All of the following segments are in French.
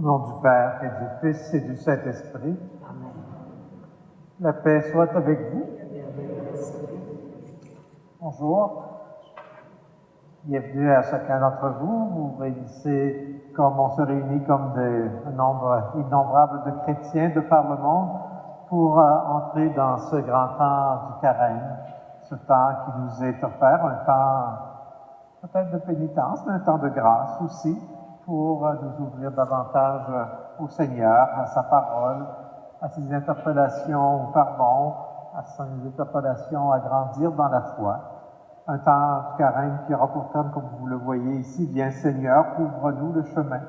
Au nom du Père et du Fils et du Saint-Esprit. Amen. La paix soit avec vous. Bonjour. Bienvenue à chacun d'entre vous. Vous vous réunissez comme on se réunit comme un nombre innombrable de chrétiens de par le monde pour entrer dans ce grand temps du carême, ce temps qui nous est offert, un temps peut-être de pénitence, mais un temps de grâce aussi, pour nous ouvrir davantage au Seigneur, à sa parole, à ses interpellations au pardon, à ses interpellations à grandir dans la foi. Un temps du carême qui aura pour terme, comme vous le voyez ici, viens Seigneur, ouvre-nous le chemin.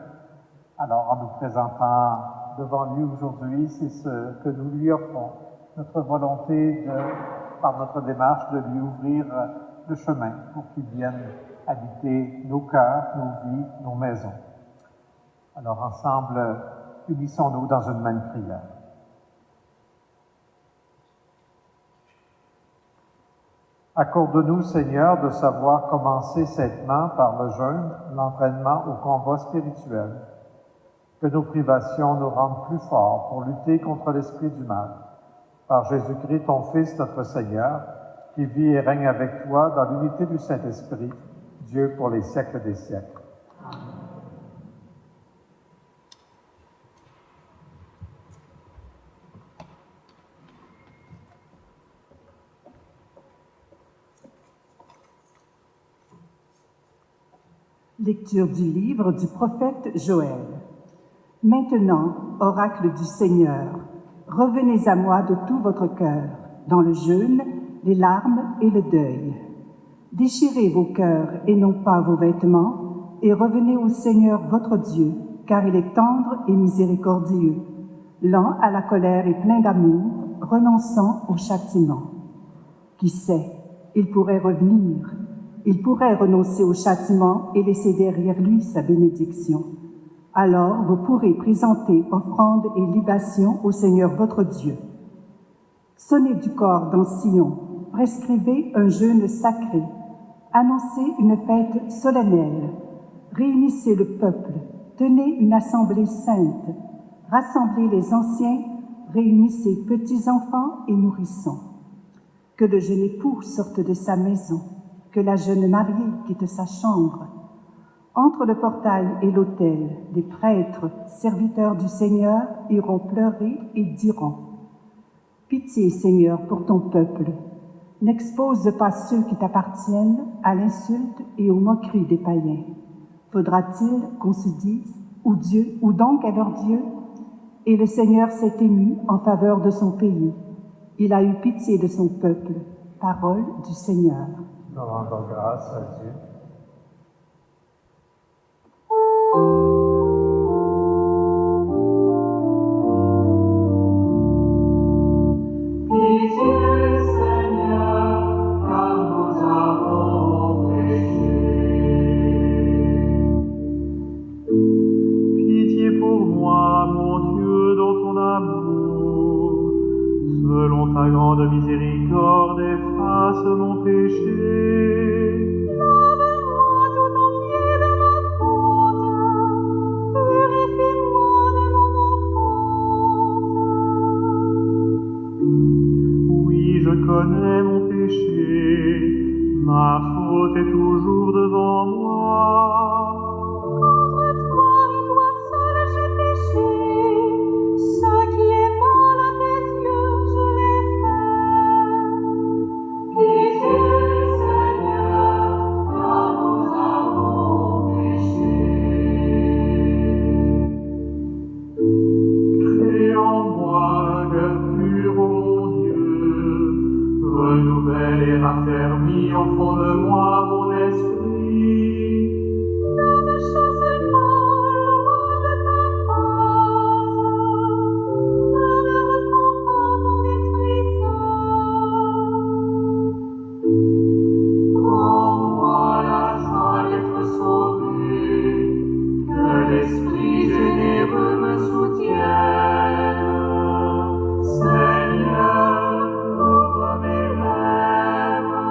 Alors, en nous présentant devant lui aujourd'hui, c'est ce que nous lui offrons, notre volonté par notre démarche, de lui ouvrir le chemin pour qu'il vienne habiter nos cœurs, nos vies, nos maisons. Alors, ensemble, unissons-nous dans une même prière. Accorde-nous, Seigneur, de savoir commencer sainement par le jeûne, l'entraînement au combat spirituel. Que nos privations nous rendent plus forts pour lutter contre l'esprit du mal. Par Jésus-Christ, ton Fils, notre Seigneur, qui vit et règne avec toi dans l'unité du Saint-Esprit, Dieu pour les siècles des siècles. Amen. Lecture du livre du prophète Joël. Maintenant, oracle du Seigneur, revenez à moi de tout votre cœur, dans le jeûne, les larmes et le deuil. Déchirez vos cœurs et non pas vos vêtements, et revenez au Seigneur votre Dieu, car il est tendre et miséricordieux, lent à la colère et plein d'amour, renonçant au châtiment. Qui sait, il pourrait revenir. Il pourrait renoncer au châtiment et laisser derrière lui sa bénédiction. Alors vous pourrez présenter offrandes et libations au Seigneur votre Dieu. Sonnez du cor dans Sion, prescrivez un jeûne sacré, annoncez une fête solennelle, réunissez le peuple, tenez une assemblée sainte, rassemblez les anciens, réunissez petits-enfants et nourrissons. Que le jeune époux sorte de sa maison, que la jeune mariée quitte sa chambre. Entre le portail et l'autel, des prêtres, serviteurs du Seigneur, iront pleurer et diront « Pitié, Seigneur, pour ton peuple. N'expose pas ceux qui t'appartiennent à l'insulte et aux moqueries des païens. Faudra-t-il qu'on se dise « Où Dieu, où donc est leur Dieu ?» Et le Seigneur s'est ému en faveur de son pays. Il a eu pitié de son peuple. Parole du Seigneur. Nous rendons grâce à Dieu. Pitié, Seigneur, car nous avons péché. Pitié pour moi, mon Dieu, dans ton amour. Selon ta grande miséricorde, efface mon péché. Lave-moi tout entier de ma faute, purifie-moi de mon offense. Oui, je connais mon péché, ma faute est toujours devant moi. Contre toi et toi seul j'ai péché, ce qui est mal à tes yeux, je l'ai fait. Pitié, Seigneur, car nous avons péché. Crée en moi un cœur pur, ô mon Dieu, renouvelle et raffermis au fond de moi mon esprit. Ne me chasse pas loin de ta face, ne me reprends pas ton Esprit Saint. Rends-moi la joie d'être sauvé, que l'Esprit généreux me soutienne. Seigneur, ouvre mes lèvres,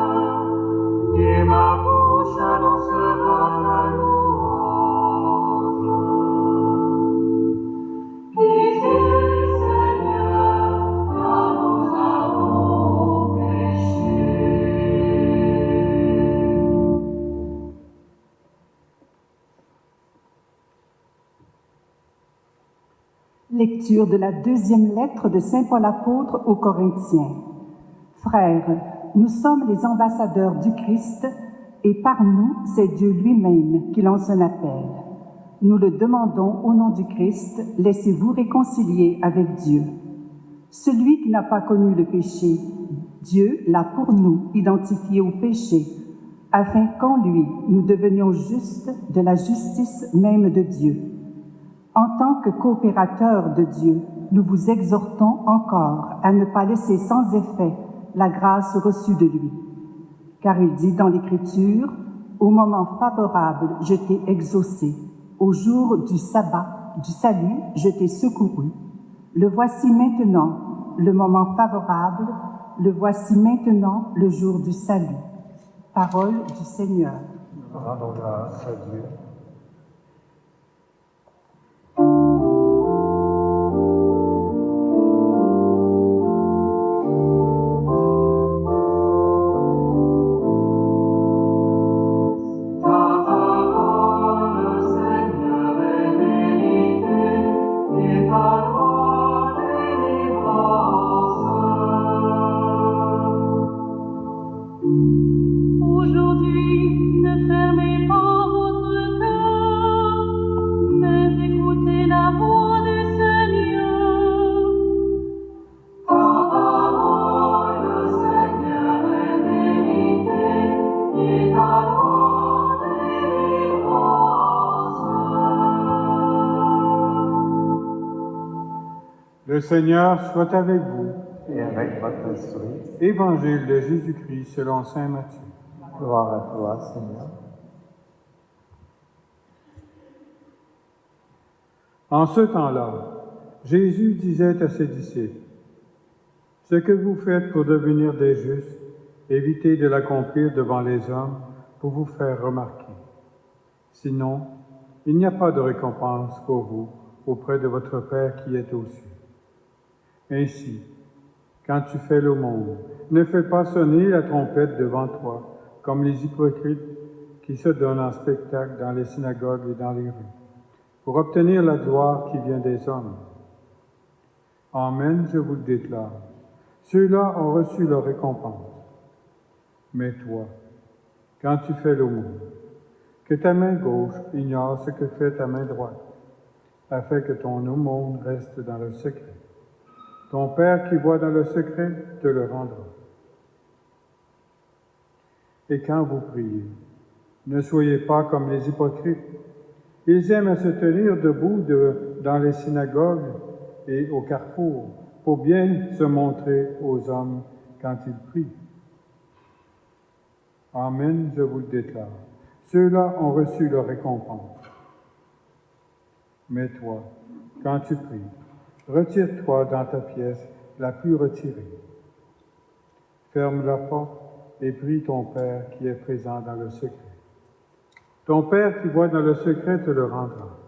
Lecture de la deuxième lettre de Saint Paul apôtre aux Corinthiens. Frères, nous sommes les ambassadeurs du Christ, et par nous, c'est Dieu lui-même qui lance un appel. Nous le demandons au nom du Christ, laissez-vous réconcilier avec Dieu. Celui qui n'a pas connu le péché, Dieu l'a pour nous identifié au péché, afin qu'en lui, nous devenions justes de la justice même de Dieu. En tant que coopérateurs de Dieu, nous vous exhortons encore à ne pas laisser sans effet la grâce reçue de lui. Car il dit dans l'Écriture, « Au moment favorable, je t'ai exaucé. Au jour du sabbat, du salut, je t'ai secouru. Le voici maintenant, le moment favorable, le voici maintenant, le jour du salut. » Parole du Seigneur. Rendons grâce à Dieu. Aujourd'hui, ne fermez pas votre cœur, mais écoutez la voix du Seigneur. Ta parole, Seigneur, est vérité, et ta loi délivrance. Le Seigneur soit avec vous. Et avec votre esprit, Évangile de Jésus-Christ selon saint Matthieu. gloire à toi, Seigneur. En ce temps-là, Jésus disait à ses disciples, « Ce que vous faites pour devenir des justes, évitez de l'accomplir devant les hommes pour vous faire remarquer. Sinon, il n'y a pas de récompense pour vous auprès de votre Père qui est aux cieux. Ainsi, quand tu fais l'aumône, ne fais pas sonner la trompette devant toi, comme les hypocrites qui se donnent en spectacle dans les synagogues et dans les rues, pour obtenir la gloire qui vient des hommes. Amen, je vous le déclare, ceux-là ont reçu leur récompense. Mais toi, quand tu fais l'aumône, que ta main gauche ignore ce que fait ta main droite, afin que ton aumône reste dans le secret. Ton Père qui voit dans le secret te le rendra. Et quand vous priez, ne soyez pas comme les hypocrites. Ils aiment à se tenir debout dans les synagogues et au carrefour pour bien se montrer aux hommes quand ils prient. Amen, je vous le déclare. Ceux-là ont reçu leur récompense. Mais toi, quand tu pries, retire-toi dans ta pièce la plus retirée. Ferme la porte et prie ton Père qui est présent dans le secret. Ton Père qui voit dans le secret te le rendra.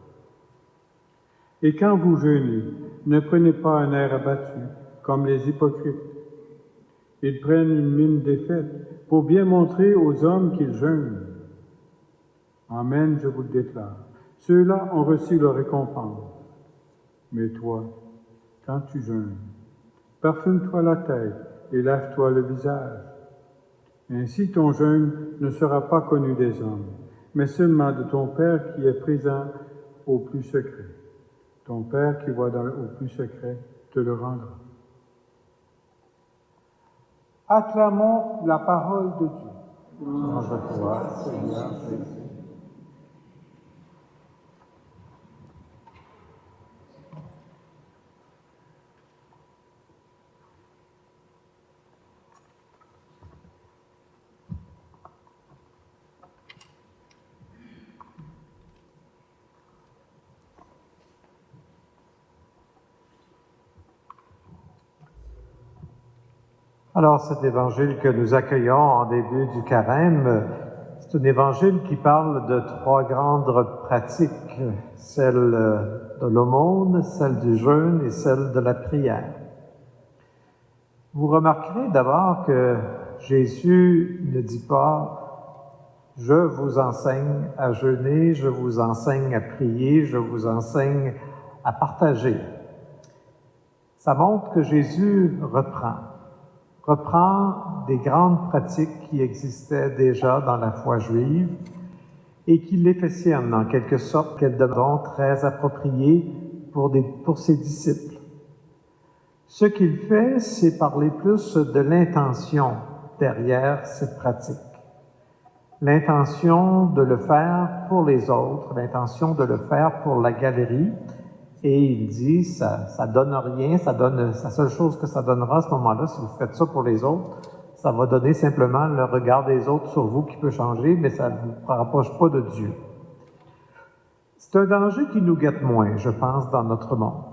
Et quand vous jeûnez, ne prenez pas un air abattu comme les hypocrites. Ils prennent une mine défaite pour bien montrer aux hommes qu'ils jeûnent. Amen, je vous le déclare. Ceux-là ont reçu leur récompense. Mais toi, quand tu jeûnes, parfume-toi la tête et lave-toi le visage. Ainsi ton jeûne ne sera pas connu des hommes, mais seulement de ton Père qui est présent au plus secret. Ton Père qui voit au plus secret te le rendra. Acclamons la parole de Dieu. Louange à toi, Seigneur Jésus. Alors, cet évangile que nous accueillons en début du carême, c'est un évangile qui parle de trois grandes pratiques, celle de l'aumône, celle du jeûne et celle de la prière. Vous remarquerez d'abord que Jésus ne dit pas « Je vous enseigne à jeûner, je vous enseigne à prier, je vous enseigne à partager ». Ça montre que Jésus reprend des grandes pratiques qui existaient déjà dans la foi juive et qui les fait siennes, en quelque sorte, qu'elles deviendront très appropriées pour ses disciples. Ce qu'il fait, c'est parler plus de l'intention derrière cette pratique. L'intention de le faire pour les autres, l'intention de le faire pour la galerie. Et il dit, ça donne rien, la seule chose que ça donnera à ce moment-là, si vous faites ça pour les autres, ça va donner simplement le regard des autres sur vous qui peut changer, mais ça ne vous rapproche pas de Dieu. C'est un danger qui nous guette moins, je pense, dans notre monde.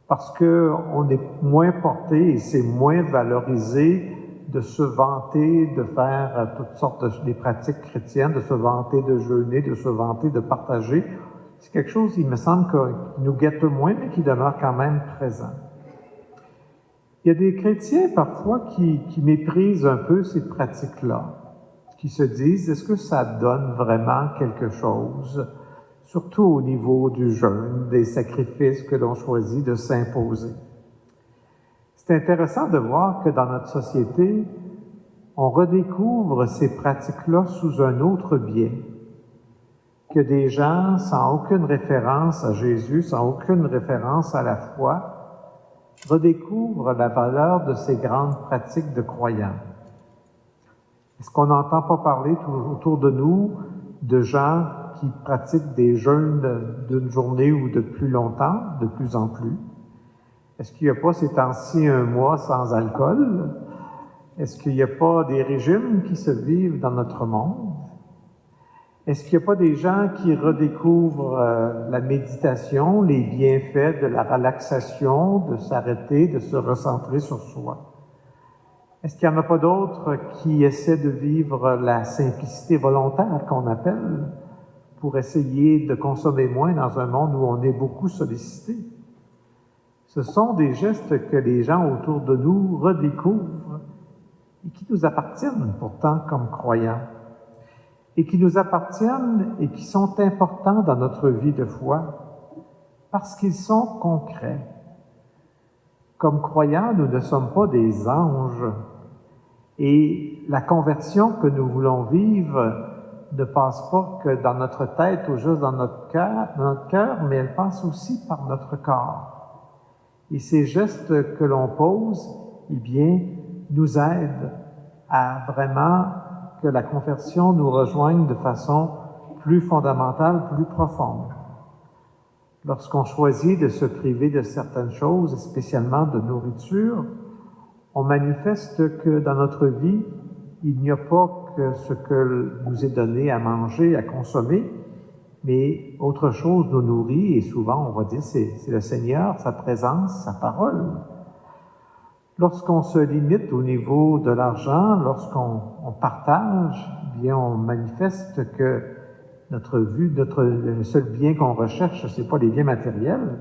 Parce qu'on est moins porté et c'est moins valorisé de se vanter, de faire toutes sortes de pratiques chrétiennes, de se vanter de jeûner, de se vanter de partager. C'est quelque chose, il me semble, qui nous guette moins, mais qui demeure quand même présent. Il y a des chrétiens, parfois, qui méprisent un peu ces pratiques-là, qui se disent, est-ce que ça donne vraiment quelque chose, surtout au niveau du jeûne, des sacrifices que l'on choisit de s'imposer. C'est intéressant de voir que dans notre société, on redécouvre ces pratiques-là sous un autre biais, que des gens sans aucune référence à Jésus, sans aucune référence à la foi, redécouvrent la valeur de ces grandes pratiques de croyants. Est-ce qu'on n'entend pas parler autour de nous de gens qui pratiquent des jeûnes d'une journée ou de plus longtemps, de plus en plus? Est-ce qu'il n'y a pas ces temps-ci un mois sans alcool? Est-ce qu'il n'y a pas des régimes qui se vivent dans notre monde? Est-ce qu'il n'y a pas des gens qui redécouvrent la méditation, les bienfaits de la relaxation, de s'arrêter, de se recentrer sur soi? Est-ce qu'il n'y en a pas d'autres qui essaient de vivre la simplicité volontaire qu'on appelle pour essayer de consommer moins dans un monde où on est beaucoup sollicité? Ce sont des gestes que les gens autour de nous redécouvrent et qui nous appartiennent pourtant comme croyants. Et qui nous appartiennent et qui sont importants dans notre vie de foi parce qu'ils sont concrets. Comme croyants, nous ne sommes pas des anges et la conversion que nous voulons vivre ne passe pas que dans notre tête ou juste dans notre cœur, mais elle passe aussi par notre corps. Et ces gestes que l'on pose, eh bien, nous aident à vraiment que la conversion nous rejoigne de façon plus fondamentale, plus profonde. Lorsqu'on choisit de se priver de certaines choses, spécialement de nourriture, on manifeste que dans notre vie, il n'y a pas que ce que nous est donné à manger, à consommer, mais autre chose nous nourrit, et souvent on va dire c'est le Seigneur, sa présence, sa parole. Lorsqu'on se limite au niveau de l'argent, lorsqu'on partage, eh bien on manifeste que le seul bien qu'on recherche, c'est pas les biens matériels,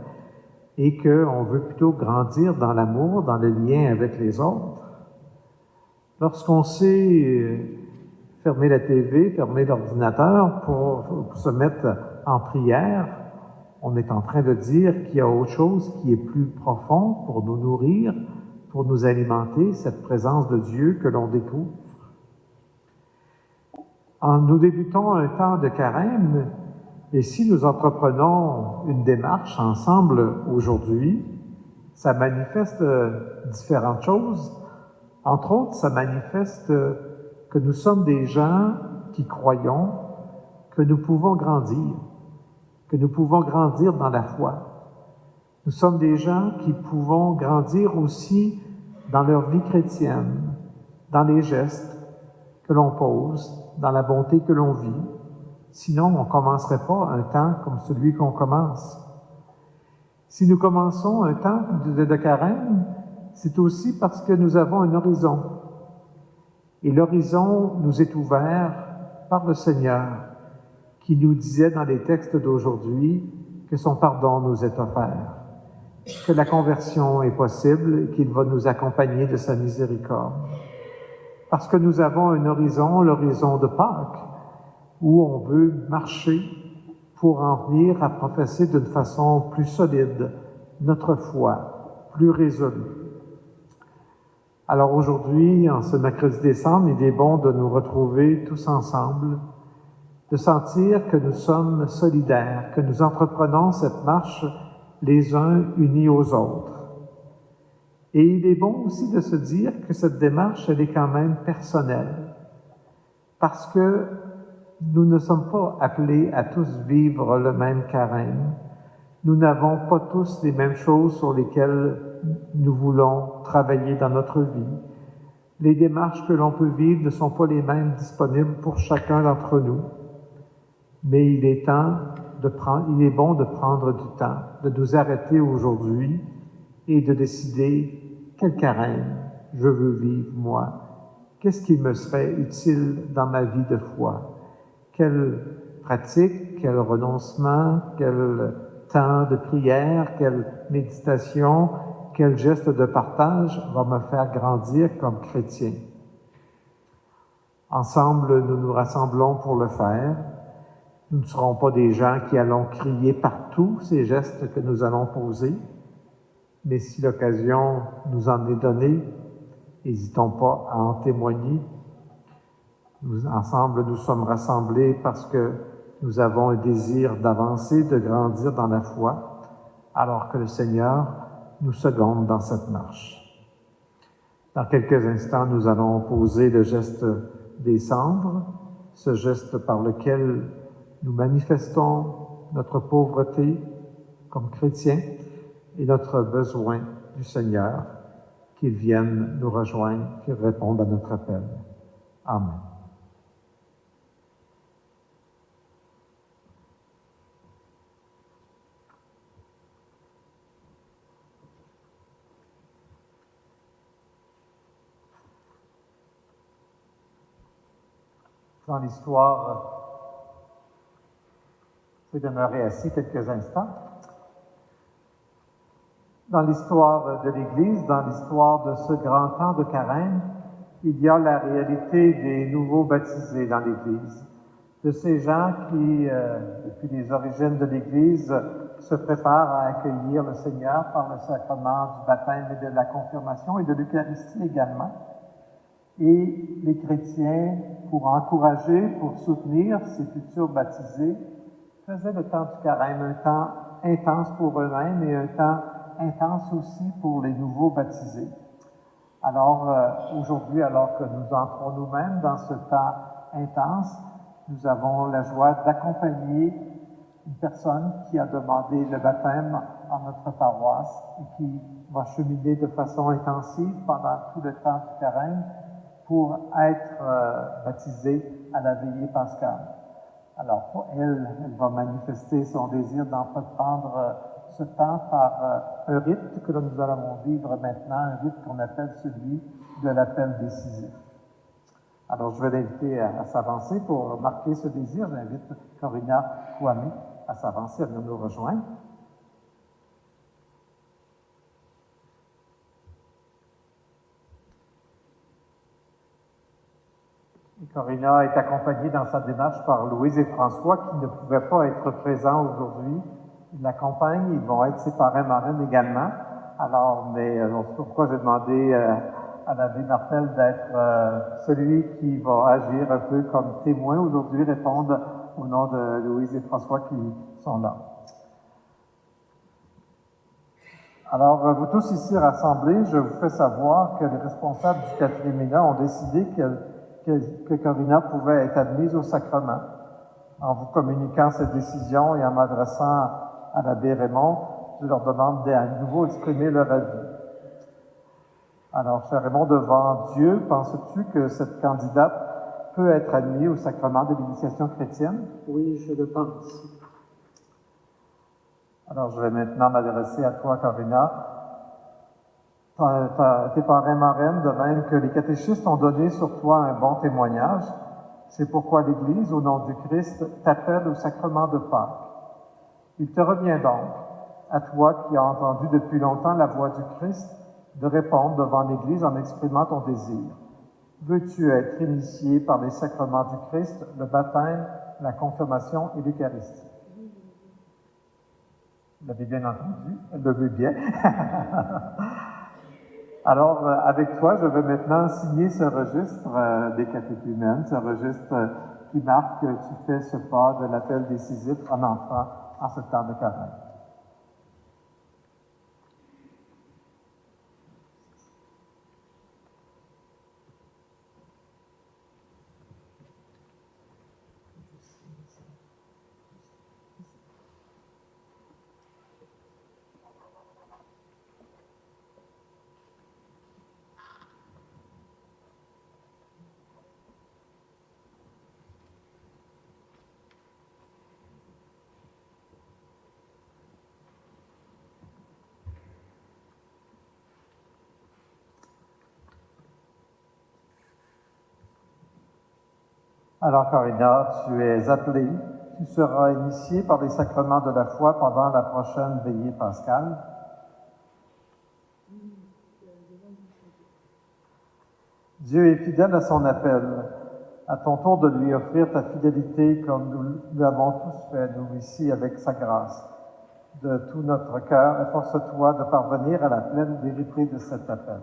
et qu'on veut plutôt grandir dans l'amour, dans le lien avec les autres. Lorsqu'on sait fermer la TV, fermer l'ordinateur pour se mettre en prière, on est en train de dire qu'il y a autre chose qui est plus profond pour nous nourrir, pour nous alimenter, cette présence de Dieu que l'on découvre. Nous débutons un temps de carême, et si nous entreprenons une démarche ensemble aujourd'hui, ça manifeste différentes choses. Entre autres, ça manifeste que nous sommes des gens qui croyons que nous pouvons grandir dans la foi. Nous sommes des gens qui pouvons grandir aussi dans leur vie chrétienne, dans les gestes que l'on pose, dans la bonté que l'on vit. Sinon, on ne commencerait pas un temps comme celui qu'on commence. Si nous commençons un temps de carême, c'est aussi parce que nous avons un horizon. Et l'horizon nous est ouvert par le Seigneur, qui nous disait dans les textes d'aujourd'hui que son pardon nous est offert, que la conversion est possible et qu'il va nous accompagner de sa miséricorde. Parce que nous avons un horizon, l'horizon de Pâques, où on veut marcher pour en venir à professer d'une façon plus solide notre foi, plus résolue. Alors aujourd'hui, en ce mercredi décembre, il est bon de nous retrouver tous ensemble, de sentir que nous sommes solidaires, que nous entreprenons cette marche les uns unis aux autres. Et il est bon aussi de se dire que cette démarche, elle est quand même personnelle, parce que nous ne sommes pas appelés à tous vivre le même carême. Nous n'avons pas tous les mêmes choses sur lesquelles nous voulons travailler dans notre vie. Les démarches que l'on peut vivre ne sont pas les mêmes disponibles pour chacun d'entre nous. Mais il est bon de prendre du temps, de nous arrêter aujourd'hui et de décider quel carême je veux vivre moi. Qu'est-ce qui me serait utile dans ma vie de foi? Quelle pratique, quel renoncement, quel temps de prière, quelle méditation, quel geste de partage va me faire grandir comme chrétien. Ensemble, nous nous rassemblons pour le faire. Nous ne serons pas des gens qui allons crier partout ces gestes que nous allons poser, mais si l'occasion nous en est donnée, n'hésitons pas à en témoigner. Ensemble, nous sommes rassemblés parce que nous avons un désir d'avancer, de grandir dans la foi, alors que le Seigneur nous seconde dans cette marche. Dans quelques instants, nous allons poser le geste des cendres, ce geste par lequel nous manifestons notre pauvreté comme chrétiens et notre besoin du Seigneur, qu'il vienne nous rejoindre, qu'il réponde à notre appel. Amen. Dans l'histoire, je vais demeurer assis quelques instants. Dans l'histoire de l'Église, dans l'histoire de ce grand temps de carême, il y a la réalité des nouveaux baptisés dans l'Église, de ces gens qui, depuis les origines de l'Église, se préparent à accueillir le Seigneur par le sacrement du baptême et de la confirmation et de l'Eucharistie également. Et les chrétiens, pour encourager, pour soutenir ces futurs baptisés, faisaient le temps du carême un temps intense pour eux-mêmes et un temps intense aussi pour les nouveaux baptisés. Alors, aujourd'hui, alors que nous entrons nous-mêmes dans ce temps intense, nous avons la joie d'accompagner une personne qui a demandé le baptême en notre paroisse et qui va cheminer de façon intensive pendant tout le temps du carême pour être baptisée à la veillée pascale. Alors, elle va manifester son désir d'entreprendre ce temps par un rite que nous allons vivre maintenant, un rite qu'on appelle celui de l'appel décisif. Alors, je vais l'inviter à s'avancer pour marquer ce désir. J'invite Corina Kouame à s'avancer, à venir nous rejoindre. Et Corina est accompagnée dans sa démarche par Louise et François qui ne pouvaient pas être présents aujourd'hui. Ils l'accompagnent, ils vont être ses parrains-marraines également. Alors, c'est pourquoi j'ai demandé à l'abbé Martel d'être celui qui va agir un peu comme témoin aujourd'hui, répondre au nom de Louise et François qui sont là. Alors, vous tous ici rassemblés, je vous fais savoir que les responsables du catéchuménat ont décidé que Corina pouvait être admise au sacrement. En vous communiquant cette décision et en m'adressant à l'abbé Raymond, je leur demande à nouveau exprimer leur avis. Alors, cher Raymond, devant Dieu, penses-tu que cette candidate peut être admise au sacrement de l'initiation chrétienne? Oui, je le pense. Alors, je vais maintenant m'adresser à toi, Corina. Tes parrains marraines, de même que les catéchistes ont donné sur toi un bon témoignage. C'est pourquoi l'Église, au nom du Christ, t'appelle au sacrement de Pâques. Il te revient donc, à toi qui as entendu depuis longtemps la voix du Christ, de répondre devant l'Église en exprimant ton désir. Veux-tu être initié par les sacrements du Christ, le baptême, la confirmation et l'Eucharistie? Vous l'avez bien entendu, elle le veut bien. Alors, avec toi, je vais maintenant signer ce registre des catéchumènes, ce registre qui marque que tu fais ce pas de l'appel décisif en entrant en ce temps de carême. Alors, Corinna, tu es appelée, tu seras initiée par les sacrements de la foi pendant la prochaine veillée pascale. Dieu est fidèle à son appel. À ton tour de lui offrir ta fidélité comme nous l'avons tous fait, nous ici, avec sa grâce. De tout notre cœur, efforce-toi de parvenir à la pleine vérité de cet appel.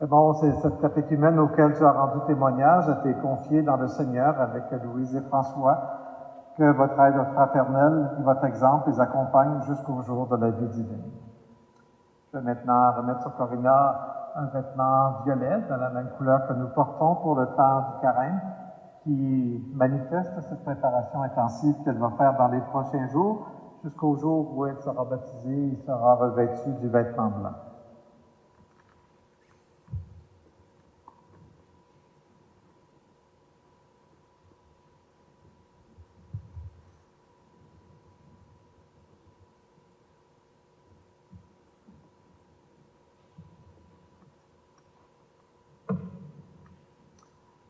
Et bon, c'est cette catéchumène auquel tu as rendu témoignage, a été confiée dans le Seigneur avec Louise et François, que votre aide fraternelle et votre exemple les accompagnent jusqu'au jour de la vie divine. Je vais maintenant remettre sur Corinna un vêtement violet de la même couleur que nous portons pour le temps du carême, qui manifeste cette préparation intensive qu'elle va faire dans les prochains jours, jusqu'au jour où elle sera baptisée et sera revêtue du vêtement blanc.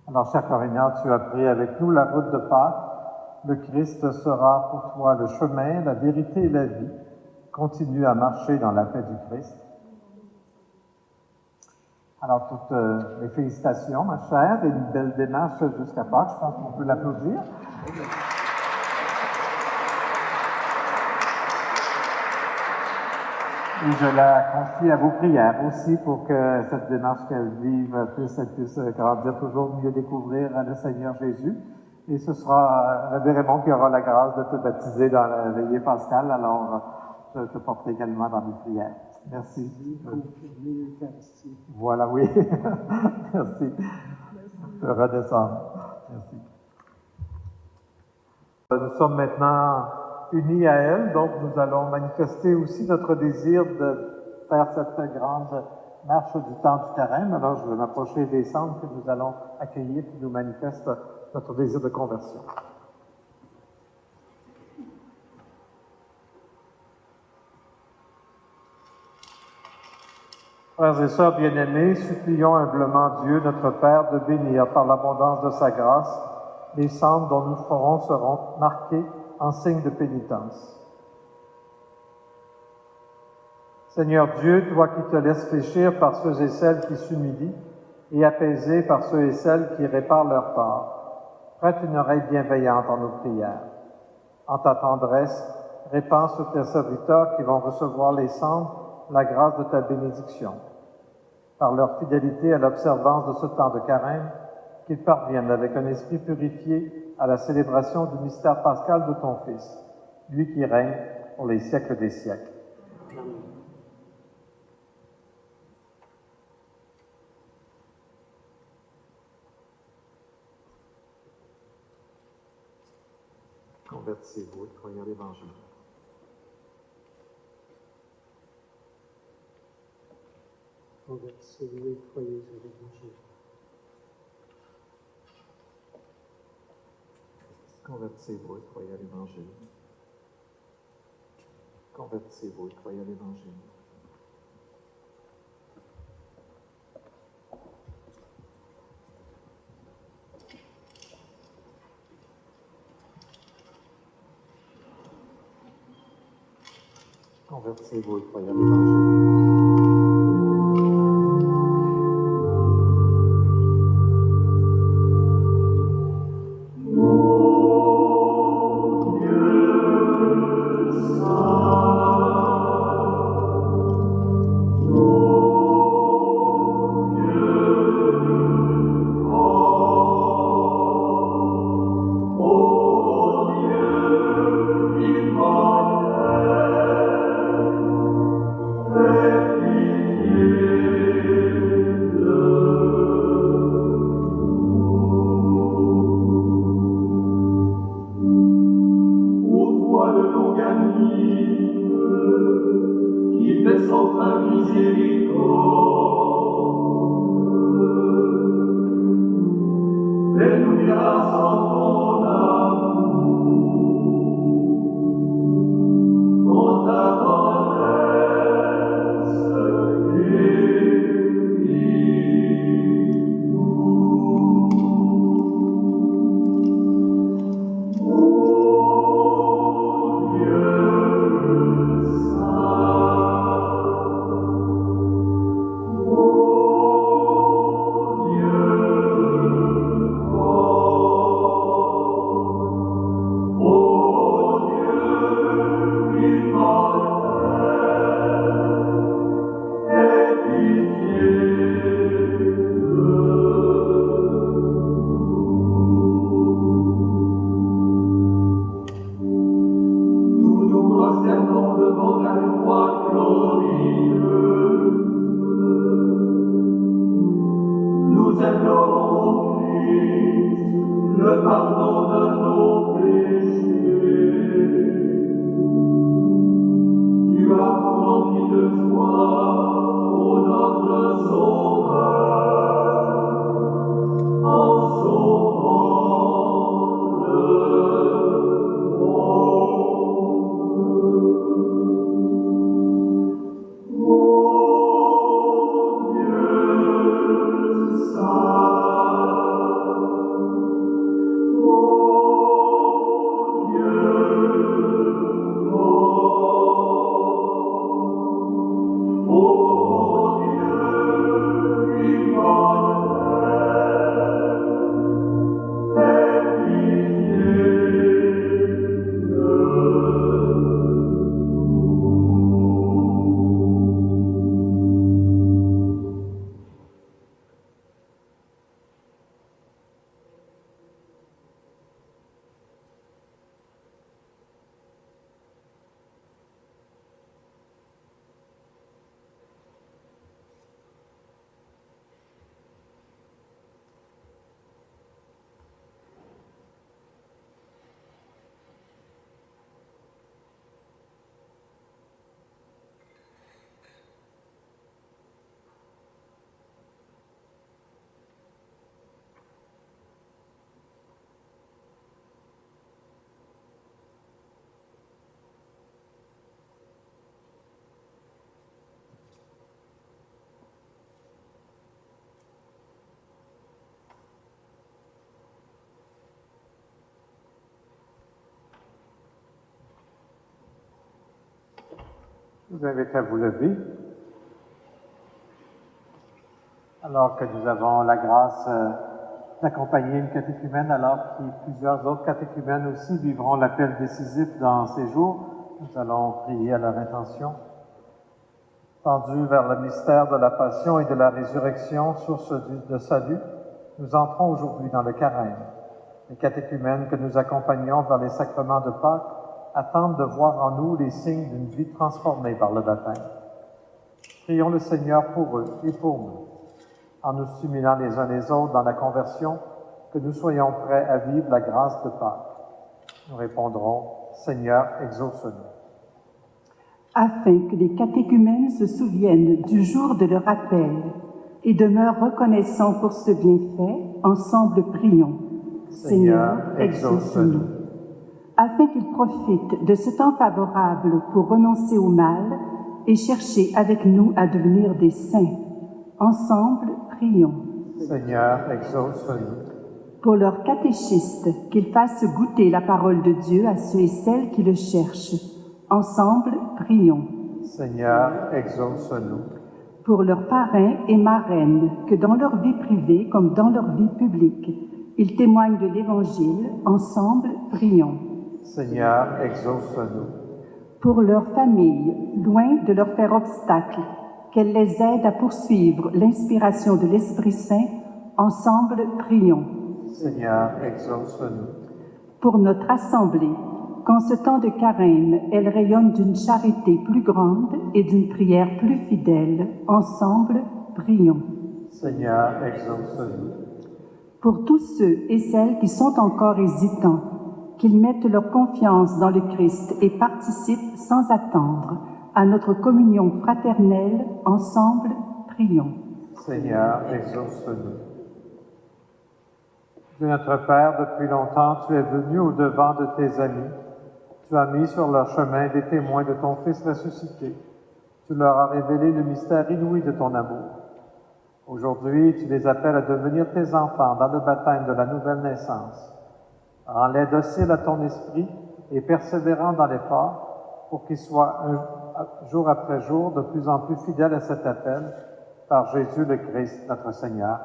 Alors, chère Corinna, tu as pris avec nous la route de Pâques. Le Christ sera pour toi le chemin, la vérité et la vie. Continue à marcher dans la paix du Christ. Alors, toutes mes félicitations, ma chère, et une belle démarche jusqu'à Pâques. Je pense qu'on peut l'applaudir. Et je la confie à vos prières aussi pour que cette démarche qu'elle vive puisse grandir, toujours mieux découvrir le Seigneur Jésus. Et ce sera Révérend qui aura la grâce de te baptiser dans la veillée pascale. Alors, je te porte également dans mes prières. Merci. Voilà, oui. Merci. De redescendre. Merci. Nous sommes maintenant unis à elle, donc nous allons manifester aussi notre désir de faire cette grande marche du temps du carême. Alors, je vais m'approcher des cendres que nous allons accueillir qui nous manifestent notre désir de conversion. Frères et sœurs bien-aimés, supplions humblement Dieu, notre Père, de bénir par l'abondance de sa grâce les cendres dont nous ferons seront marquées en signe de pénitence. Seigneur Dieu, toi qui te laisses fléchir par ceux et celles qui s'humilient et apaiser par ceux et celles qui réparent leur tort, prête une oreille bienveillante en nos prières. En ta tendresse, répands sur tes serviteurs qui vont recevoir les cendres la grâce de ta bénédiction. Par leur fidélité à l'observance de ce temps de carême, qu'ils parviennent avec un esprit purifié à la célébration du mystère pascal de ton Fils, lui qui règne pour les siècles des siècles. Amen. Convertissez-vous et croyez à l'Évangile. Convertissez-vous et croyez à l'Évangile. Convertissez-vous et croyez à l'Évangile. Convertissez-vous et croyez à l'Évangile. Convertissez-vous et croyez à l'Évangile. Dieu infinite, qui fait sans fin miséricorde, fais-nous grâce en ton amour, en ta tendresse Je vous invite à vous lever. Alors que nous avons la grâce d'accompagner une catéchumène, alors que plusieurs autres catéchumènes aussi vivront l'appel décisif dans ces jours, nous allons prier à leur intention. Tendus vers le mystère de la passion et de la résurrection, source de salut, nous entrons aujourd'hui dans le carême. Les catéchumènes que nous accompagnons vers les sacrements de Pâques attendent de voir en nous les signes d'une vie transformée par le baptême. Prions le Seigneur pour eux et pour nous, en nous stimulant les uns les autres dans la conversion, que nous soyons prêts à vivre la grâce de Pâques. Nous répondrons, Seigneur, exauce-nous. Afin que les catéchumènes se souviennent du jour de leur appel et demeurent reconnaissants pour ce bienfait, ensemble prions. Seigneur, exauce-nous. Afin qu'ils profitent de ce temps favorable pour renoncer au mal et chercher avec nous à devenir des saints. Ensemble, prions. Seigneur, exauce-nous. Pour leurs catéchistes, qu'ils fassent goûter la parole de Dieu à ceux et celles qui le cherchent. Ensemble, prions. Seigneur, exauce-nous. Pour leurs parrains et marraines, que dans leur vie privée comme dans leur vie publique, ils témoignent de l'Évangile. Ensemble, prions. Seigneur, exauce-nous. Pour leurs familles, loin de leur faire obstacle, qu'elles les aident à poursuivre l'inspiration de l'Esprit Saint, ensemble, prions. Seigneur, exauce-nous. Pour notre Assemblée, qu'en ce temps de carême, elle rayonne d'une charité plus grande et d'une prière plus fidèle, ensemble, prions. Seigneur, exauce-nous. Pour tous ceux et celles qui sont encore hésitants, qu'ils mettent leur confiance dans le Christ et participent sans attendre à notre communion fraternelle. Ensemble, prions. Seigneur, exauce-nous. Dieu notre Père, depuis longtemps, tu es venu au-devant de tes amis. Tu as mis sur leur chemin des témoins de ton Fils ressuscité. Tu leur as révélé le mystère inouï de ton amour. Aujourd'hui, tu les appelles à devenir tes enfants dans le baptême de la nouvelle naissance. Rends-les dociles à ton esprit et persévérants dans l'effort pour qu'ils soient jour après jour de plus en plus fidèles à cet appel par Jésus le Christ, notre Seigneur.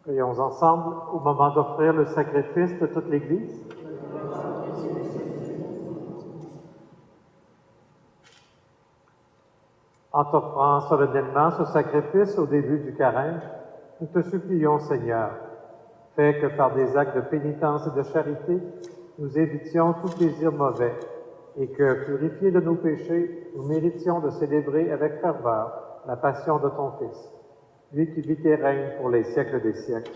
Prions ensemble au moment d'offrir le sacrifice de toute l'Église. En t'offrant solennellement ce sacrifice au début du carême, nous te supplions, Seigneur, fais que par des actes de pénitence et de charité, nous évitions tout désir mauvais et que, purifiés de nos péchés, nous méritions de célébrer avec ferveur la passion de ton Fils, lui qui vit et règne pour les siècles des siècles.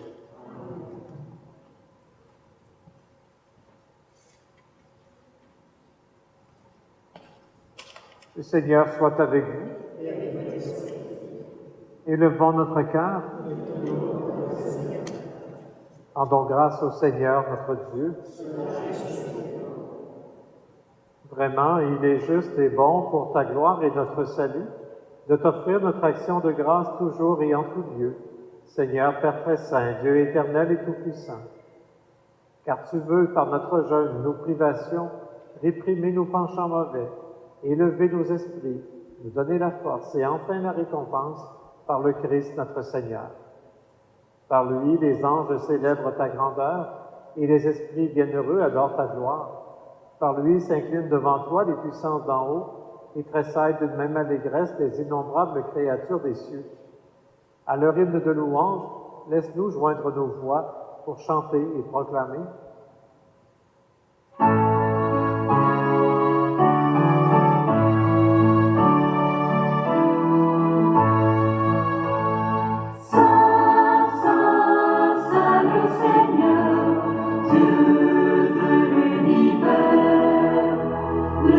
Le Seigneur soit avec vous. Élevons notre cœur. Rendons grâce au Seigneur notre Dieu. Vraiment, il est juste et bon pour ta gloire et notre salut de t'offrir notre action de grâce toujours et en tout lieu, Seigneur Père très saint, Dieu éternel et tout-puissant. Car tu veux, par notre jeûne, nos privations, réprimer nos penchants mauvais, élever nos esprits, nous donner la force et enfin la récompense par le Christ notre Seigneur. Par lui, les anges célèbrent ta grandeur et les esprits bienheureux adorent ta gloire. Par lui s'inclinent devant toi les puissances d'en haut et tressaillent d'une même allégresse les innombrables créatures des cieux. À leur hymne de louange, laisse-nous joindre nos voix pour chanter et proclamer. Le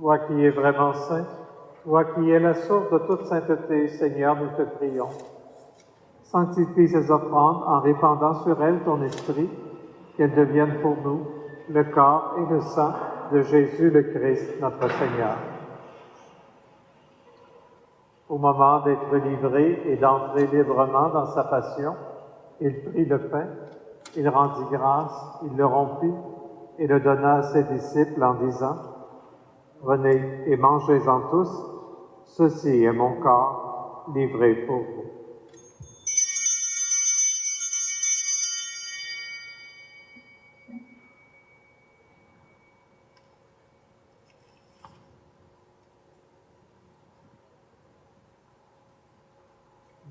toi qui es vraiment saint, toi qui es la source de toute sainteté, Seigneur, nous te prions. Sanctifie ces offrandes en répandant sur elles ton esprit, qu'elles deviennent pour nous le corps et le sang de Jésus le Christ, notre Seigneur. Au moment d'être livré et d'entrer librement dans sa passion, il prit le pain, il rendit grâce, il le rompit et le donna à ses disciples en disant, « Venez et mangez-en tous, ceci est mon corps livré pour vous. »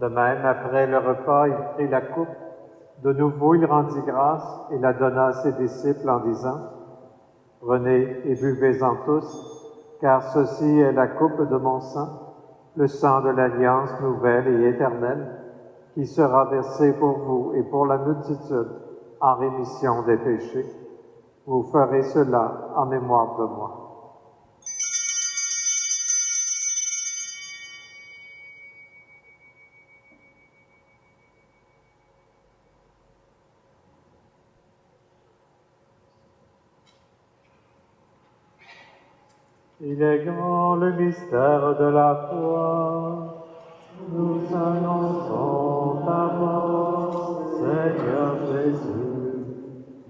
De même, après le repas, il prit la coupe. De nouveau, il rendit grâce et la donna à ses disciples en disant, « Venez et buvez-en tous, car ceci est la coupe de mon sang, le sang de l'alliance nouvelle et éternelle, qui sera versé pour vous et pour la multitude en rémission des péchés. Vous ferez cela en mémoire de moi. » Il est grand le mystère de la foi. Nous annonçons ta mort, Seigneur Jésus.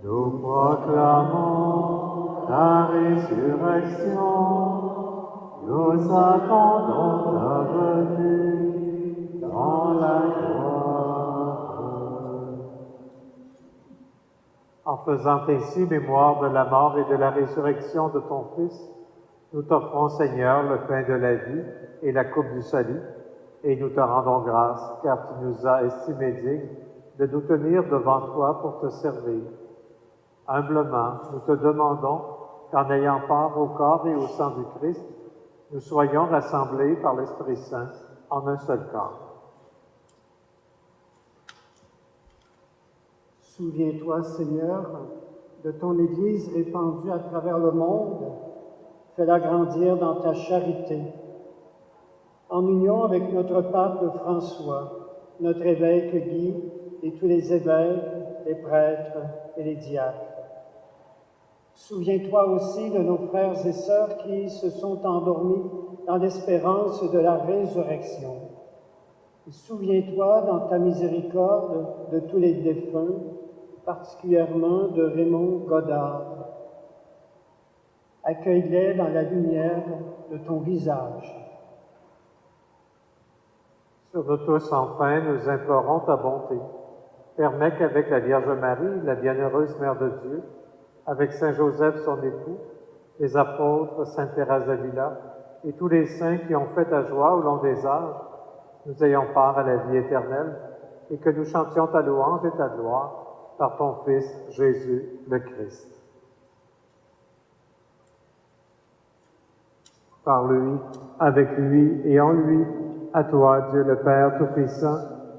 Nous proclamons ta résurrection. Nous attendons ta venue dans la gloire. En faisant ainsi mémoire de la mort et de la résurrection de ton Fils, nous t'offrons, Seigneur, le pain de la vie et la coupe du salut, et nous te rendons grâce, car tu nous as estimés dignes de nous tenir devant toi pour te servir. Humblement, nous te demandons qu'en ayant part au corps et au sang du Christ, nous soyons rassemblés par l'Esprit Saint en un seul corps. Souviens-toi, Seigneur, de ton Église répandue à travers le monde. Fais-la grandir dans ta charité. En union avec notre pape François, notre évêque Guy et tous les évêques, les prêtres et les diacres. Souviens-toi aussi de nos frères et sœurs qui se sont endormis dans l'espérance de la résurrection. Et souviens-toi dans ta miséricorde de tous les défunts, particulièrement de Raymond Godard. Accueille-les dans la lumière de ton visage. Sur nous tous, enfin, nous implorons ta bonté. Permets qu'avec la Vierge Marie, la bienheureuse Mère de Dieu, avec Saint Joseph, son époux, les apôtres, Sainte Thérèse d'Avila et tous les saints qui ont fait ta joie au long des âges, nous ayons part à la vie éternelle et que nous chantions ta louange et ta gloire par ton Fils, Jésus le Christ. Par lui, avec lui et en lui, à toi, Dieu le Père Tout-Puissant,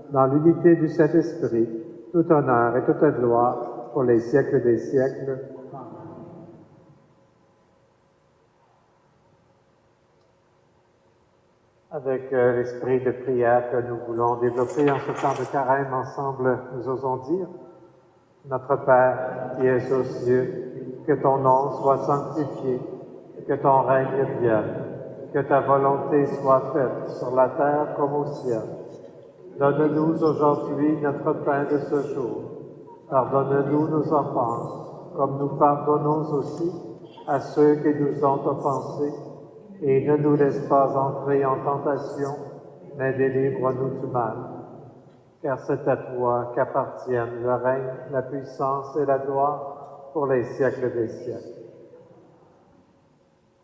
dans l'unité du Saint-Esprit, tout honneur et toute gloire pour les siècles des siècles. Avec l'esprit de prière que nous voulons développer en ce temps de carême ensemble, nous osons dire, Notre Père qui es aux cieux, que ton nom soit sanctifié, que ton règne vienne, que ta volonté soit faite sur la terre comme au ciel. Donne-nous aujourd'hui notre pain de ce jour. Pardonne-nous nos offenses, comme nous pardonnons aussi à ceux qui nous ont offensés. Et ne nous laisse pas entrer en tentation, mais délivre-nous du mal. Car c'est à toi qu'appartiennent le règne, la puissance et la gloire pour les siècles des siècles.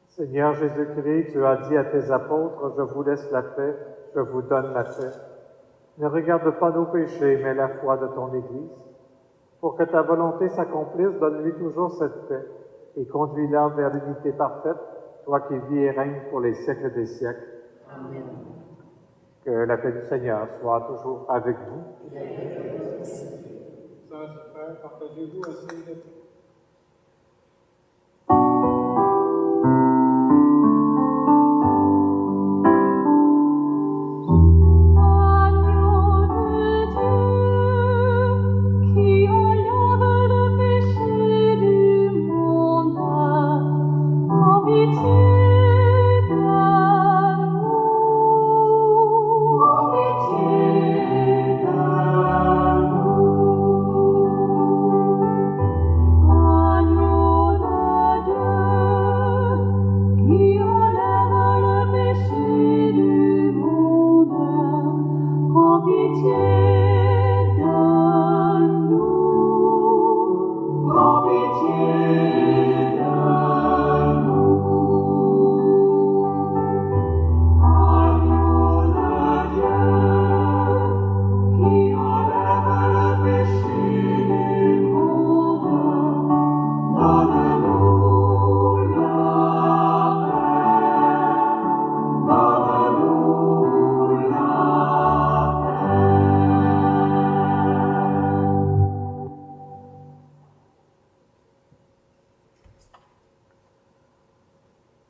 Seigneur Jésus-Christ, tu as dit à tes apôtres, « Je vous laisse la paix, je vous donne la paix. » Ne regarde pas nos péchés, mais la foi de ton Église. Pour que ta volonté s'accomplisse, donne-lui toujours cette paix et conduis-la vers l'unité parfaite, toi qui vis et règnes pour les siècles des siècles. Amen. Que la paix du Seigneur soit toujours avec vous. Sœurs et frères, partagez-vous un signe de paix.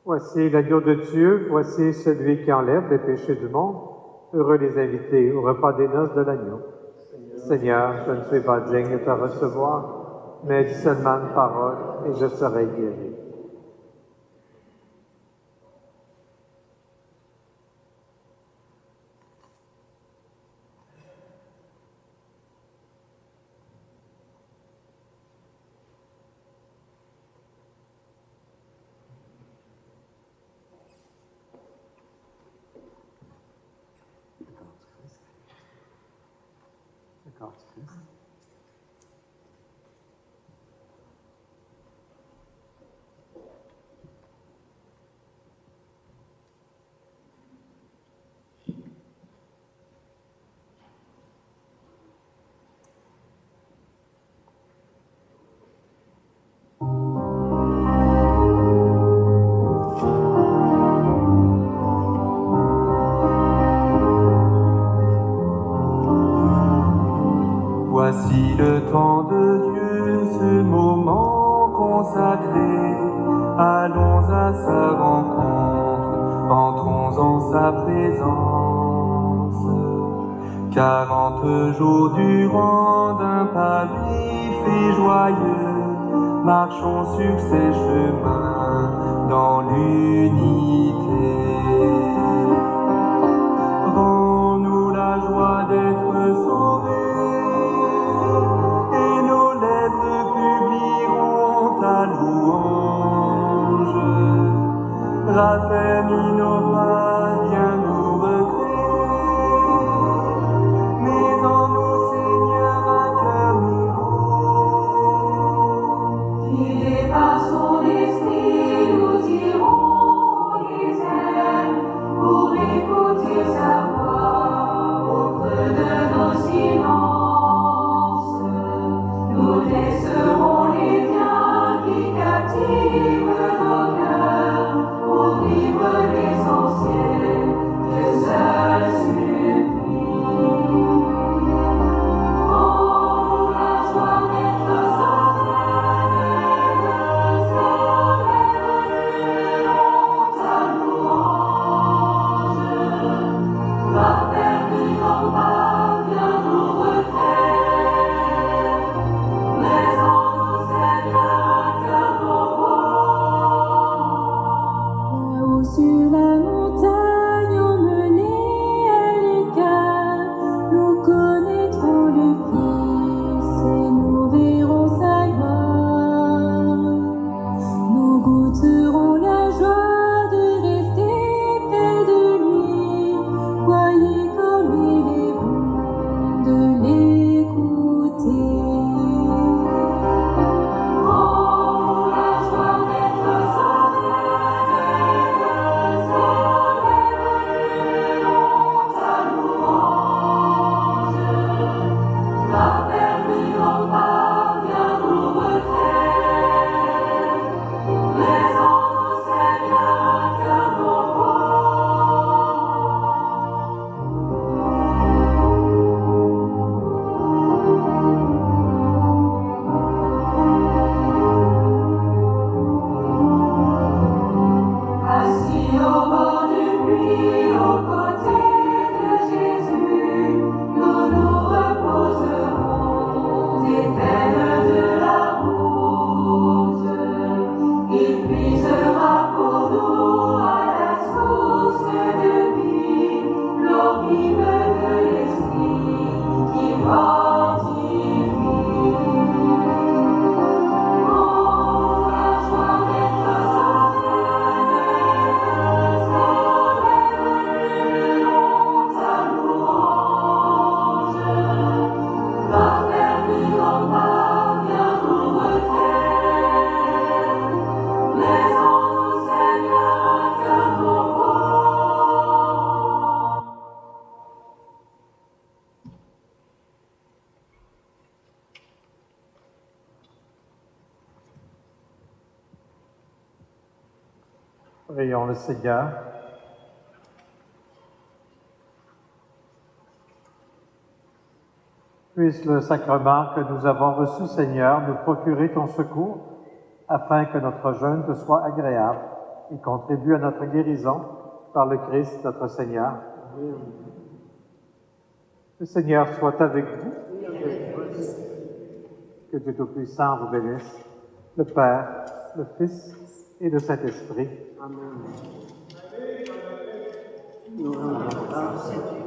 Voici l'agneau de Dieu, voici celui qui enlève les péchés du monde. Heureux les invités au repas des noces de l'agneau. Seigneur, je ne suis pas digne de te recevoir, mais dis seulement une parole et je serai guéri. Voici le temps de Dieu, ce moment consacré. Allons à sa rencontre, entrons en sa présence. 40 jours durant d'un pas vif et joyeux, marchons sur ces chemins dans l'unité. Rends-nous la joie d'être sauvés. Raffermis nos pas, viens nous recréer, mais en nous, Seigneur, un cœur nouveau. Guidés par son esprit, nous irons les ailes pour écouter sa voix au creux de nos silences. Nous laisserons les biens qui captivent nos cœurs. Vivre l'essentiel, que seul suffit. Rends-nous la joie d'être sauvés, célébrons ta louange. Raffermis nos pas, viens nous recréer, mais en nous, Seigneur, un cœur nouveau. Sur la montagne emmenée à l'écart, nous connaîtrons le Fils et nous verrons sa gloire. Nous goûterons la joie de rester près de lui. Voyez comme il est bon de l'écouter. Rends-nous la joie d'être sauvés. Raffermis nos pas, viens nous recréer, mais en nous, Seigneur, un cœur nouveau. Assis au bord du puits, aux côtés de Jésus, nous nous reposerons des peines de la route. Il puisera pour Prions le Seigneur. Puisse le sacrement que nous avons reçu, Seigneur, nous procurer ton secours, afin que notre jeûne te soit agréable et contribue à notre guérison par le Christ notre Seigneur. Le Seigneur soit avec vous. Que Dieu Tout-Puissant vous bénisse, le Père, le Fils et le Saint-Esprit. Amen. Nous rendons grâce à Dieu.